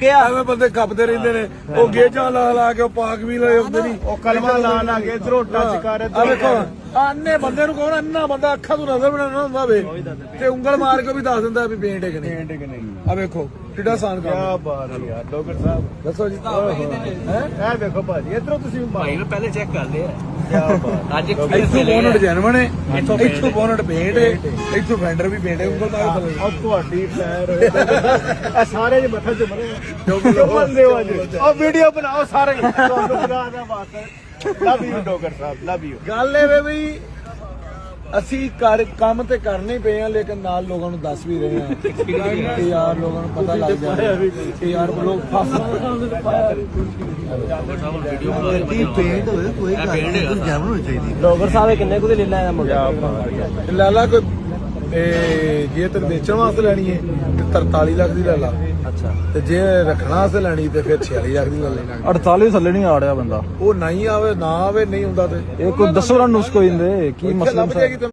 ਐਵੇਂ ਬੰਦੇ ਖੱਪਦੇ ਰਹਿੰਦੇ ਨੇ ਉਹ ਗੇਜਾਂ ਲਾ ਕੇ ਉਹ ਪਾਕ ਵੀ ਲਏ ਹੁੰਦੇ ਨਹੀਂ ਉਹ ਕਲਮਾ ਲਾ ਕੇ ਝਰੋਟਾ ਚਕਾਰੇ ਆ ਵੇਖੋ ਆਨੇ ਬੰਦੇ ਨੂੰ ਕਹੋ ਅੰਨਾ ਬੰਦਾ ਅੱਖਾਂ ਤੋਂ ਨਜ਼ਰ ਬਣਾਉਣਾ ਹੁੰਦਾ ਵੇ ਤੇ ਉਂਗਲ ਮਾਰ ਕੇ ਵੀ ਦੱਸ ਦਿੰਦਾ ਵੀ ਪੇਂਟ ਹੈ ਕਿ ਨਹੀਂ ਆ ਵੇਖੋ ਕਿੱਡਾ ਆਸਾਨ ਕੰਮ ਕਿਆ ਬਾਤ ਹੈ ਯਾਰ ਡੋਗਰ ਸਾਹਿਬ ਦੱਸੋ ਜੀ ਹੈ ਇਹ ਵੇਖੋ ਭਾਜੀ ਇਧਰੋਂ ਤੁਸੀਂ ਭਾਈ ਨੂੰ ਪਹਿਲੇ ਚੈੱਕ ਕਰਦੇ ਆ ਕਿਆ ਬਾਤ ਅੱਜ ਇੱਥੋਂ ਬੋਨਟ ਜੈਨਵਨ ਹੈ ਇੱਥੋਂ ਬੋਨਟ ਪੇਂਟ ਹੈ ਇੱਥੋਂ ਫੈਂਡਰ ਵੀ ਪੇਂਟ ਹੈ ਉਂਗਲ ਮਾਰ ਕੇ ਉਹ ਤੁਹਾਡੀ ਪੈਰ ਆ ਸਾਰੇ ਜੇ ਮੱਥਾ ਚੁੰਮਰੇ ਚੁੰਮਦੇ ਹੋ ਅੱਜ ਉਹ ਵੀਡੀਓ ਬਣਾਓ ਸਾਰੇ ਤੁਹਾਨੂੰ ਖੁਦਾ ਦਾ ਵਾਸਤਾ love you Dogar Sahib love you ਗੱਲ ਇਹ ਵੇ ਵੀ ਅਸੀਂ ਕੰਮ ਤੇ ਕਰਨੇ ਪਏ ਆ ਲੇਕਿਨ ਨਾਲ ਲੋਕਾਂ ਨੂੰ ਦੱਸ ਵੀ ਰਹੇ ਆ ਕਿ ਯਾਰ ਲੋਕਾਂ ਨੂੰ ਪਤਾ ਲੱਗ ਜਾਏ ਕਿ ਯਾਰ ਲੋਕ ਪੇਂਟ ਹੋਵੇ ਕੋਈ ਗੱਲ ਨਹੀਂ ਕੋਈ ਜੈਮਨ ਹੋਣੀ ਚਾਹੀਦੀ ਡੋਗਰ ਸਾਹਿਬ ਕਿੰਨੇ ਕੁ ਦੇ ਲੈ ਲਿਆ ਮੁੰਡਾ ਲਾਲਾ ਕੋਈ ਜੇ ਤੇ ਵੇਚਣ ਵਾਸਤੇ ਲੈਣੀ ਹੈ ਤੇ 43 ਲੱਖ ਦੀ ਲੈ ਲਾ ਅੱਛਾ ਤੇ ਜੇ ਰੱਖਣਾ ਵਾਸਤੇ ਲੈਣੀ ਤੇ ਫਿਰ 46 ਲੱਖ ਦੀ ਲੈ ਲੈਣਾ 48 ਥੱਲੇ ਨਹੀਂ ਆ ਰਿਹਾ ਬੰਦਾ ਉਹ ਨਹੀਂ ਆਵੇ ਨਾ ਆਵੇ ਨਹੀਂ ਹੁੰਦਾ ਤੇ ਇਹ ਕੋਈ ਦੱਸੋ ਨਾ ਨੁਸਖਾ ਇੰਦੇ ਕੀ ਲੱਭ ਮਸਲਾ ਜਾਏਗੀ